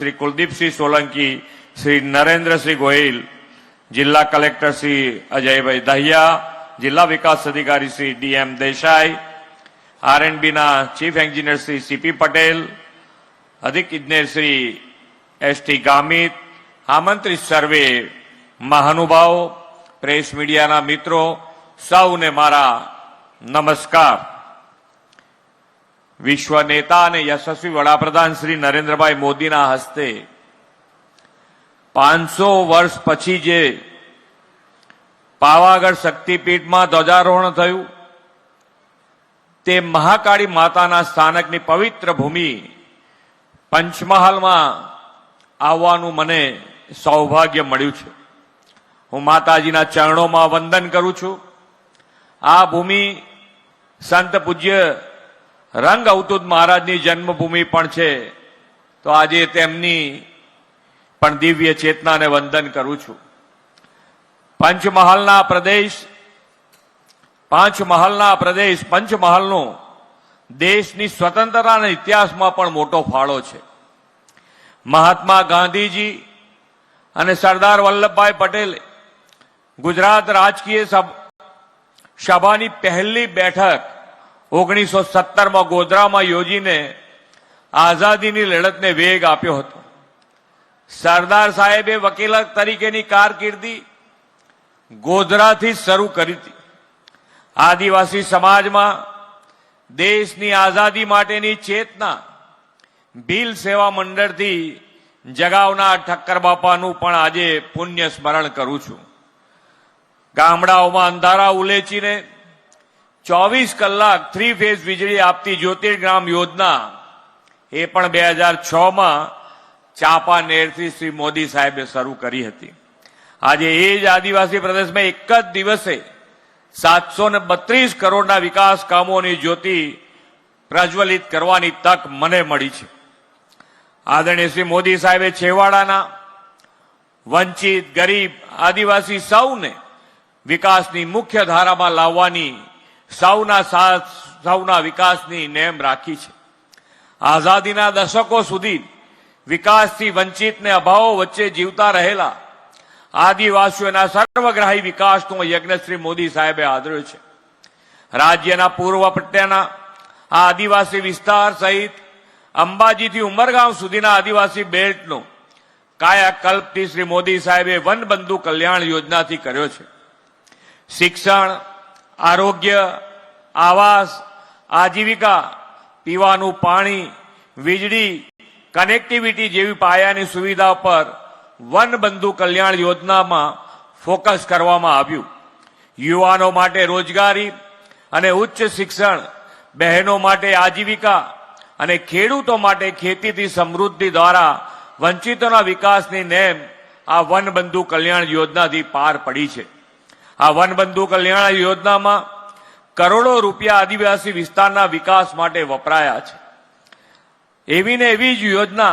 श्री कुलदीपसिंह सोलंकी, श्री नरेन्द्रसिंह गोहिल, जिला कलेक्टर श्री अजय भाई दहिया, जिला विकास अधिकारी श्री डीएम देसाई, आरएनबी ना chief engineer Shri CP Patel, अधिक इंजीनियर श्री एसटी गामित, आमंत्रित सर्वे महानुभाव, प्रेस मीडिया ना मित्रों सौने मारा नमस्कार। विश्व नेता અને યશસ્વી વડાપ્રધાન શ્રી નરેન્દ્રભાઈ મોદીના હસ્તે 500 વર્ષ પછી જે પાવાગઢ શક્તિપીઠમાં ધ્વજારોહણ થયું તે મહાકાળી માતાના સ્થાનકની પવિત્ર ભૂમિ પંચમહાલમાં આવવાનું મને સૌભાગ્ય મળ્યું છે। હું માતાજીના ચરણોમાં વંદન કરું છું। આ ભૂમિ સંત પૂજ્ય रंग अवधूत महाराज की जन्मभूमि पण छे, तो आजे तेमनी पण दिव्य चेतना ने वंदन करूं छुं। पंचमहालना प्रदेश पंचमहालनो देशनी स्वतंत्रताना इतिहासमां पण मोटो फाळो छे। महात्मा गांधीजी अने सरदार वल्लभभाई पटेले गुजरात राजकीय सभानी पहली बैठक 1970 में गोधरा में योजीने आजादी की लड़त ने वेग आप्यो हतो। सरदार साहेबे वकील तरीके कारकिर्दी गोधरा थी शुरू करी थी। आदिवासी समाज में देश की आजादी माटेनी चेतना भील सेवा मंडल थी जगावनार ठक्कर बापानु पण आजे पुण्य स्मरण करूं छुं। गामडाओमां अंधारा उलेचीने 24 कलाक 3 फेज वीजળી આપતી જ્યોતિર્ગ્રામ યોજના એ પણ 2006 માં ચાંપાનેરથી શ્રી મોદી સાહેબે શરૂ કરી હતી। આજે એ જ આદિવાસી પ્રદેશમાં એક જ દિવસે 732 કરોડના વિકાસ કામોની જ્યોતિ પ્રજ્વલિત કરવાની તક મને મળી છે। આદરણીય શ્રી મોદી સાહેબે છેવાડાના વંચિત ગરીબ આદિવાસી સૌને વિકાસની મુખ્ય ધારામાં લાવવાની સૌના વિકાસની નેમ રાખી છે। આઝાદીના દશકો સુધી વિકાસથી વંચિતને અભાવો વચ્ચે જીવતા રહેલા આદિવાસીઓના સર્વગ્રાહી વિકાસનો યજ્ઞ શ્રી મોદી સાહેબે આદર્યો છે। રાજ્યના પૂર્વ પટ્ટાના આ આદિવાસી વિસ્તાર સહિત અંબાજીથી ઉમરગામ સુધીના આદિવાસી બેલ્ટનો કાયાકલ્પથી શ્રી મોદી સાહેબે વનબંધુ કલ્યાણ યોજનાથી કર્યો છે। શિક્ષણ, आरोग्य, आवास, आजीविका, पीवानुं पाणी, वीजળી, कनेक्टिविटी जेवी पायानी सुविधा पर वनबंधु कल्याण योजना में फोकस करवामां आव्युं। युवानों माटे रोजगारी अने उच्च शिक्षण, बहनों माटे आजीविका अने खेडूतो माटे खेतीथी समृद्धि द्वारा वंचितोना विकासनी नेम आ वनबंधु कल्याण योजनाथी पार पड़ी छे। आ वनबंधु कल्याण योजना में करोड़ों रुपया आदिवासी विस्तारना विकास माटे वपराया छे। एवी ने एवी ज योजना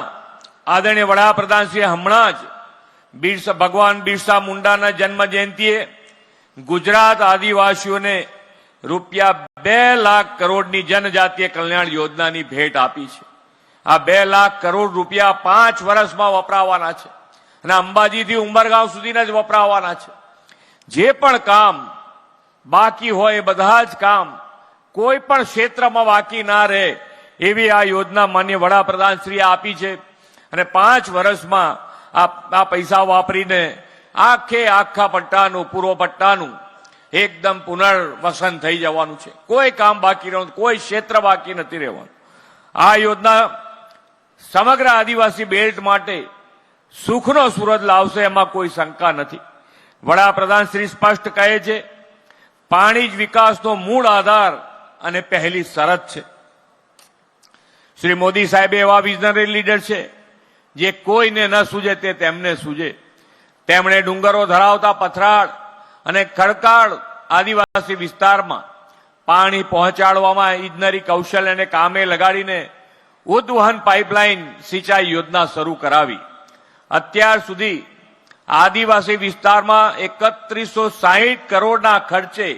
आदरणीय वडाप्रधानश्रीए हमणां ज भगवान बिरसा मुंडाना जन्म जयंतीए गुजरात आदिवासीओने रुपया 2 लाख करोड़नी जनजातीय कल्याण योजनानी भेट आपी छे। आ 2 लाख करोड़ रुपया 5 वर्षमां वपरावाना छे अने अंबाजीथी उमरगांव सुधीना ज वपरावाना छे। जे पण काम बाकी होय बधा ज काम कोई पण क्षेत्र में बाकी ना रहे एवी आ योजना मान्य वडाप्रधान श्री आपी छे अने 5 वर्ष में आ पैसा वापरीने आखे आखा पट्टानु पूर्व पट्टानु एकदम पुनर्वसन थई जवानुं छे। कोई काम बाकी रहતું, कोई क्षेत्र बाकी नथी रहेवानुं। आ योजना समग्र आदिवासी बेल्ट माटे सुखनो सूरज लावशे एमां कोई शंका नथी। वडाप्रधान श्री स्पष्ट कहे छे पाणी ज विकासनो मूळ आधार अने पहली शरत छे। श्री मोदी साहेब एवा विजनरी लीडर छे जे कोईने न सूझे ते तेमने सूझे। तेमणे डूंगरो धरावता पथराळ अने खडकाळ आदिवासी विस्तारमां पाणी पहोंचाडवामां इजनेरी कौशल्यने कामे लगाडीने उद्वहन पाइपलाइन सिंचाई योजना शरू करावी। અત્યાર સુધી आदिवासी विस्तार में 3160 करोड़ खर्चे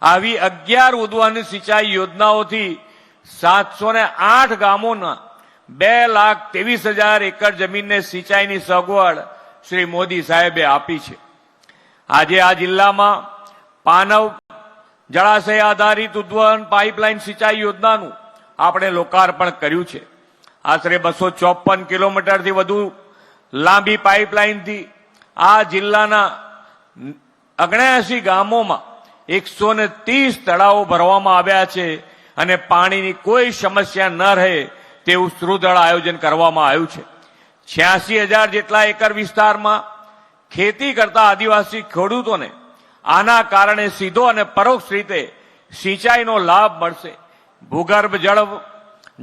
आवी 11 उद्वहन सिंचाई योजनाओं थी 708 गामों 2,23,000 એકર જમીનને સિંચાઈની સગવડ શ્રી મોદી સાહેબે આપી છે. આજે આ જિલ્લામાં પાનવ જળાશય આધારિત ઉદ્વહન પાઇપલાઇન સિંચાઈ યોજનાનું આપણે લોકાર્પણ કર્યું છે. આશરે 254 કિલોમીટરથી વધુ લાંબી પાઇપલાઇનથી આ જિલ્લાના 79 ગામોમાં 130 તળાવો ભરવામાં આવ્યા છે અને પાણીની કોઈ સમસ્યા ન રહે તેવું સુદૃઢ આયોજન કરવામાં આવ્યું છે. 86,000 જેટલા એકર વિસ્તારમાં ખેતી કરતા આદિવાસી ખેડૂતોને આના કારણે સીધો અને પરોક્ષ રીતે સિંચાઈનો લાભ મળશે. ભૂગર્ભ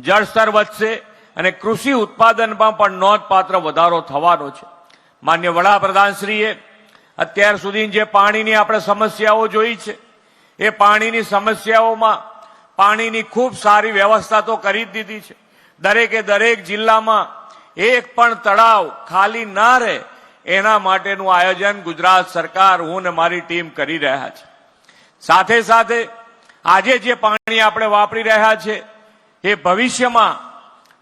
જળસ્તર વધશે અને કૃષિ ઉત્પાદનમાં પણ નોંધપાત્ર વધારો થવાનો છે. માન્ય વડાપ્રધાનશ્રીએ અત્યાર સુધી જે પાણીની આપણે સમસ્યાઓ જોઈ છે એ પાણીની સમસ્યાઓમાં પાણીની ખૂબ સારી વ્યવસ્થા તો કરી જ દીધી છે. દરેક જિલ્લામાં એક પણ તળાવ ખાલી ના રહે એના માટેનું આયોજન ગુજરાત સરકાર, હું ને મારી ટીમ કરી રહ્યા છે. સાથે સાથે આજે જે પાણી આપણે વાપરી રહ્યા છે એ ભવિષ્યમાં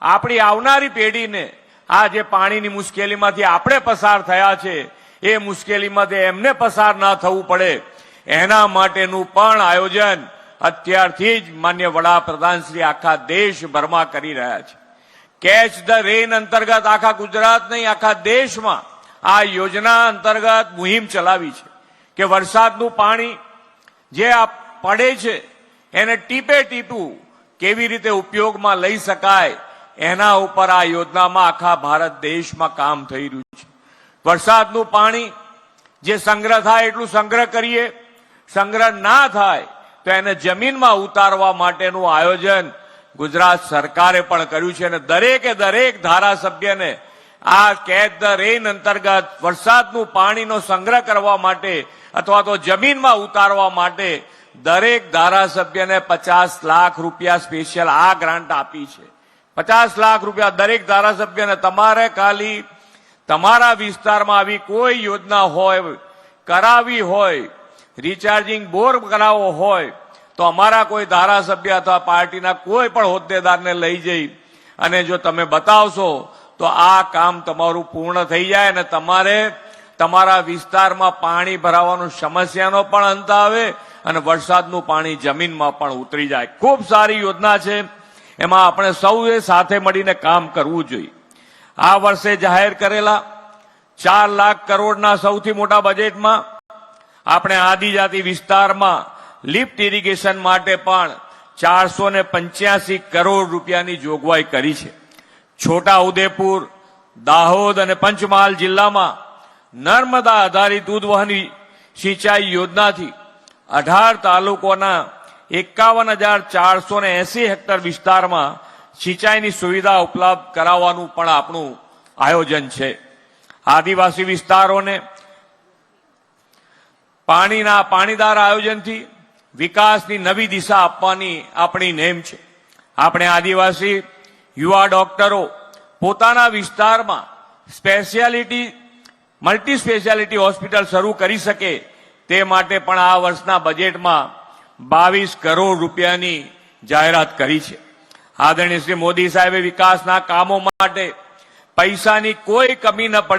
આપણી આવનારી પેઢીને આ જે પાણીની મુશ્કેલીમાંથી આપણે પસાર થયા છે એ મુશ્કેલીમાંથી એમને પસાર ના થવું પડે એના માટેનું પણ આયોજન અત્યારથી જ માન્ય વડાપ્રધાન શ્રી આખા દેશભરમાં કરી રહ્યા છે. કેચ ધ રેન અંતર્ગત આખા ગુજરાત નહીં, આખા દેશમાં આ યોજના અંતર્ગત મુહિમ ચલાવી છે કે વરસાદનું પાણી જે આ પડે છે એને ટીપે ટીપું કેવી રીતે ઉપયોગમાં લઈ શકાય એના ઉપર આ યોજનામાં આખા ભારત દેશમાં કામ થઈ રહ્યું છે. વરસાદનું પાણી જે સંગ્રહ થાય એટલું સંગ્રહ કરીએ, સંગ્રહ ના થાય તો એને જમીનમાં ઉતારવા માટેનું આયોજન ગુજરાત સરકારે પણ કર્યું છે અને દરેક ધારાસભ્યને આ કેચ ધ રેન અંતર્ગત વરસાદનું પાણીનો સંગ્રહ કરવા માટે અથવા તો જમીનમાં ઉતારવા માટે દરેક ધારાસભ્યને 50 લાખ રૂપિયા સ્પેશિયલ આ ગ્રાન્ટ આપી છે. 50 લાખ રૂપિયા દરેક ધારાસભ્યને. તમારે ખાલી તમારા વિસ્તારમાં આવી કોઈ યોજના હોય, કરાવી હોય, રિચાર્જિંગ બોર કરાવવો હોય તો અમારા કોઈ ધારાસભ્ય અથવા પાર્ટીના કોઈ પણ હોદ્દેદારને લઈ જઈ અને જો તમે બતાવશો તો આ કામ તમારું પૂર્ણ થઈ જાય અને તમારે તમારા વિસ્તારમાં પાણી ભરાવાનું સમસ્યાનો પણ અંત આવે અને વરસાદનું પાણી જમીનમાં પણ ઉતરી જાય. ખૂબ સારી યોજના છે. એમાં આપણે સૌએ સાથે મળીને કામ કરવું જોઈએ. આ વર્ષે જાહેર કરેલા 4 લાખ કરોડના સૌથી મોટા બજેટમાં આપણે આદિજાતિ વિસ્તારમાં લિફ્ટ ઇરિગેશન માટે પણ 485 કરોડ રૂપિયાની જોગવાઈ કરી છે. છોટા ઉદેપુર, દાહોદ અને પંચમહાલ જિલ્લામાં નર્મદા આધારિત ઉદ્વહન સિંચાઈ યોજનાથી 18 તાલુકોના 51,480 હેક્ટર વિસ્તારમાં સિંચાઈની સુવિધા ઉપલબ્ધ કરાવવાનું પણ આપણું આયોજન છે. આદિવાસી વિસ્તારોને પાણીદાર આયોજનથી વિકાસની નવી દિશા આપવાની આપણી નેમ છે. આપણે આદિવાસી યુવા ડોક્ટરો પોતાના વિસ્તારમાં મલ્ટી સ્પેશિયાલિટી હોસ્પિટલ શરૂ કરી શકે તે માટે પણ આ વર્ષના બજેટમાં 22 કરોડ રૂપિયાની જાહેરાત કરી છે. આદરણીય શ્રી મોદી સાહેબે વિકાસના કામો માટે પૈસાની કોઈ કમી ન પડે